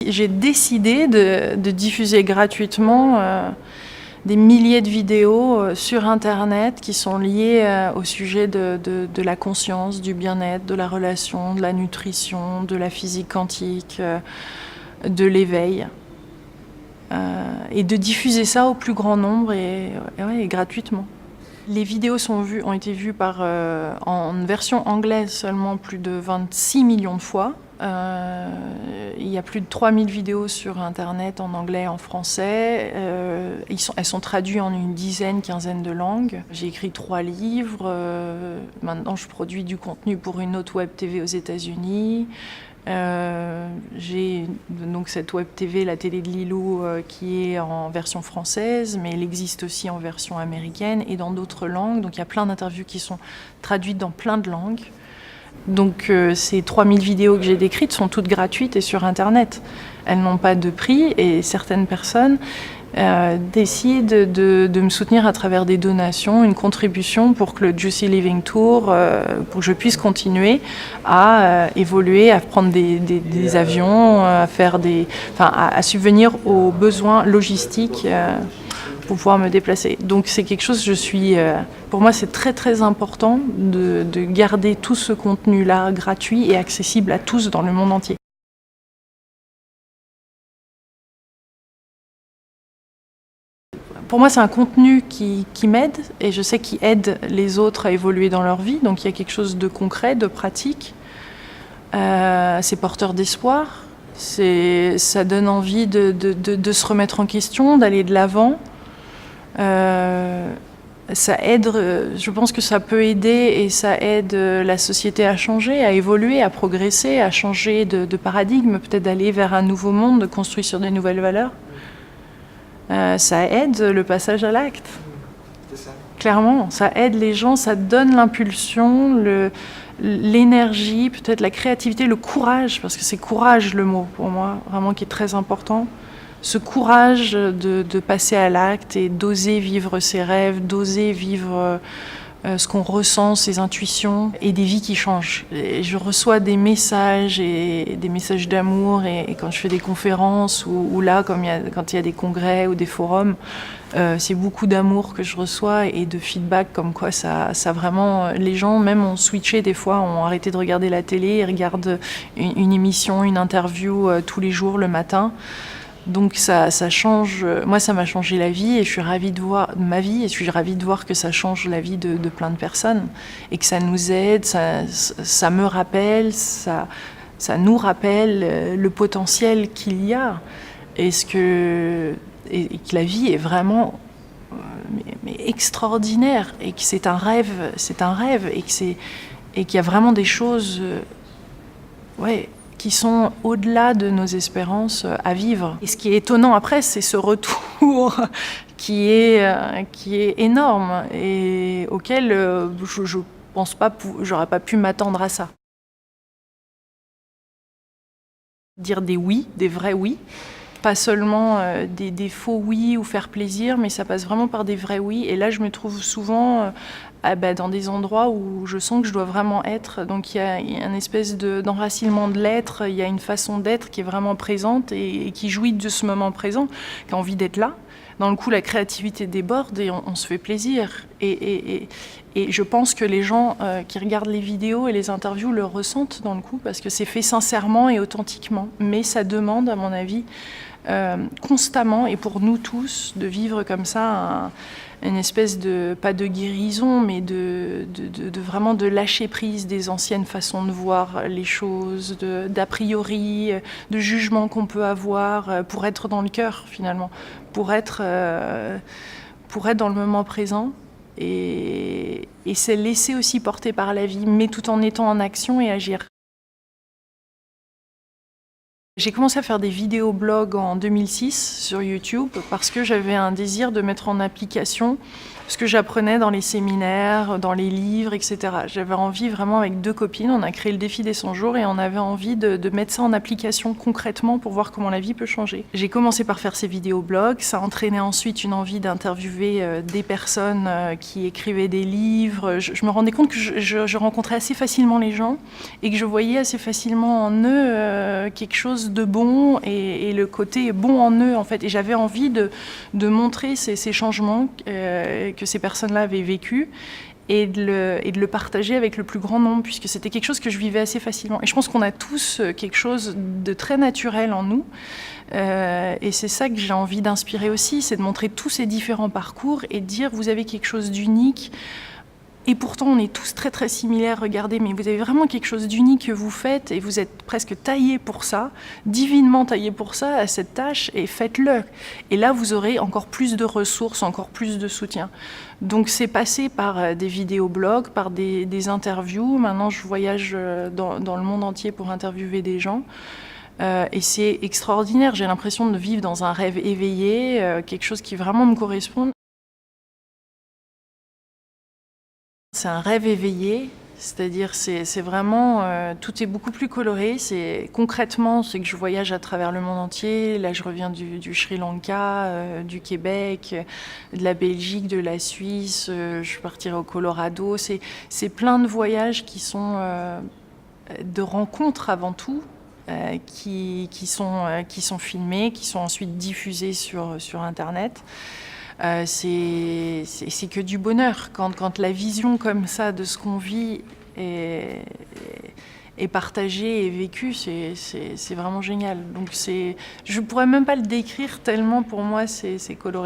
J'ai décidé de diffuser gratuitement des milliers de vidéos sur Internet qui sont liées au sujet de la conscience, du bien-être, de la relation, de la nutrition, de la physique quantique, de l'éveil. Et de diffuser ça au plus grand nombre et gratuitement. Les vidéos ont été vues en version anglaise seulement plus de 26 millions de fois. Il y a plus de 3000 vidéos sur Internet en anglais et en français. Elles sont traduites en une quinzaine de langues. J'ai écrit 3 livres. Maintenant, je produis du contenu pour une autre web TV aux États-Unis. J'ai donc cette web TV, la télé de Lilou, qui est en version française, mais elle existe aussi en version américaine et dans d'autres langues. Donc il y a plein d'interviews qui sont traduites dans plein de langues. Donc ces 3000 vidéos que j'ai décrites sont toutes gratuites et sur Internet. Elles n'ont pas de prix et certaines personnes décident de me soutenir à travers des donations, une contribution pour que le Juicy Living Tour, pour que je puisse continuer à évoluer, à prendre des avions, à subvenir aux besoins logistiques pour pouvoir me déplacer. Donc c'est quelque chose, pour moi c'est très très important de garder tout ce contenu-là gratuit et accessible à tous dans le monde entier. Pour moi, c'est un contenu qui m'aide et je sais qu'il aide les autres à évoluer dans leur vie. Donc il y a quelque chose de concret, de pratique. C'est porteur d'espoir. Ça donne envie de se remettre en question, d'aller de l'avant. Ça aide, je pense que ça peut aider et ça aide la société à changer, à évoluer, à progresser, à changer de paradigme, peut-être d'aller vers un nouveau monde construit sur des nouvelles valeurs. Ça aide le passage à l'acte. Clairement, ça aide les gens, ça donne l'impulsion, l'énergie, peut-être la créativité, le courage, parce que c'est courage le mot pour moi, vraiment qui est très important. Ce courage de passer à l'acte et d'oser vivre ses rêves, d'oser vivre ce qu'on ressent, ses intuitions et des vies qui changent. Et je reçois des messages et des messages d'amour et quand je fais des conférences ou là, quand il y a des congrès ou des forums, c'est beaucoup d'amour que je reçois et de feedback comme quoi ça vraiment, les gens même ont switché des fois, ont arrêté de regarder la télé et regardent une émission, une interview tous les jours le matin. Donc ça change, moi ça m'a changé la vie et je suis ravie de voir ma vie et je suis ravie de voir que ça change la vie de plein de personnes et que ça nous aide, ça me rappelle, ça nous rappelle le potentiel qu'il y a et que la vie est vraiment mais extraordinaire et que c'est un rêve et qu'il y a vraiment des choses qui sont au-delà de nos espérances à vivre. Et ce qui est étonnant après, c'est ce retour qui est énorme et auquel je pense pas, j'aurais pas pu m'attendre à ça. Dire des oui, des vrais oui, pas seulement des faux oui ou faire plaisir, mais ça passe vraiment par des vrais oui. Et là, je me trouve souvent dans des endroits où je sens que je dois vraiment être. Donc il y a une espèce d'enracinement de l'être, il y a une façon d'être qui est vraiment présente et qui jouit de ce moment présent, qui a envie d'être là. Dans le coup, la créativité déborde et on se fait plaisir. Et je pense que les gens qui regardent les vidéos et les interviews le ressentent dans le coup parce que c'est fait sincèrement et authentiquement. Mais ça demande, à mon avis, constamment et pour nous tous de vivre comme ça une espèce pas de guérison mais de vraiment de lâcher prise des anciennes façons de voir les choses, d'a priori, de jugements qu'on peut avoir pour être dans le cœur finalement, pour être dans le moment présent et se laisser aussi porter par la vie mais tout en étant en action et agir. J'ai commencé à faire des vidéos-blogs en 2006 sur YouTube parce que j'avais un désir de mettre en application ce que j'apprenais dans les séminaires, dans les livres, etc. J'avais envie vraiment, avec 2 copines, on a créé le défi des 100 jours et on avait envie de mettre ça en application concrètement pour voir comment la vie peut changer. J'ai commencé par faire ces vidéoblogs, ça entraînait ensuite une envie d'interviewer des personnes qui écrivaient des livres. Je me rendais compte que je rencontrais assez facilement les gens et que je voyais assez facilement en eux quelque chose de bon et le côté bon en eux en fait. Et j'avais envie de montrer ces changements que ces personnes-là avaient vécu et de le partager avec le plus grand nombre, puisque c'était quelque chose que je vivais assez facilement. Et je pense qu'on a tous quelque chose de très naturel en nous, et c'est ça que j'ai envie d'inspirer aussi, c'est de montrer tous ces différents parcours et de dire vous avez quelque chose d'unique. Et pourtant, on est tous très très similaires, regardez, mais vous avez vraiment quelque chose d'unique que vous faites et vous êtes presque taillés pour ça, divinement taillés pour ça, à cette tâche, et faites-le. Et là, vous aurez encore plus de ressources, encore plus de soutien. Donc c'est passé par des vidéoblogs, par des interviews. Maintenant, je voyage dans le monde entier pour interviewer des gens. Et c'est extraordinaire, j'ai l'impression de vivre dans un rêve éveillé, quelque chose qui vraiment me correspond. C'est un rêve éveillé, c'est-à-dire c'est vraiment, tout est beaucoup plus coloré. Concrètement, c'est que je voyage à travers le monde entier. Là, je reviens du Sri Lanka, du Québec, de la Belgique, de la Suisse. Je partirai au Colorado. C'est plein de voyages qui sont de rencontres avant tout, qui sont filmés, qui sont ensuite diffusés sur Internet. C'est que du bonheur. Quand la vision comme ça de ce qu'on vit est partagée et vécue, c'est vraiment génial. Donc je pourrais même pas le décrire tellement pour moi c'est coloré.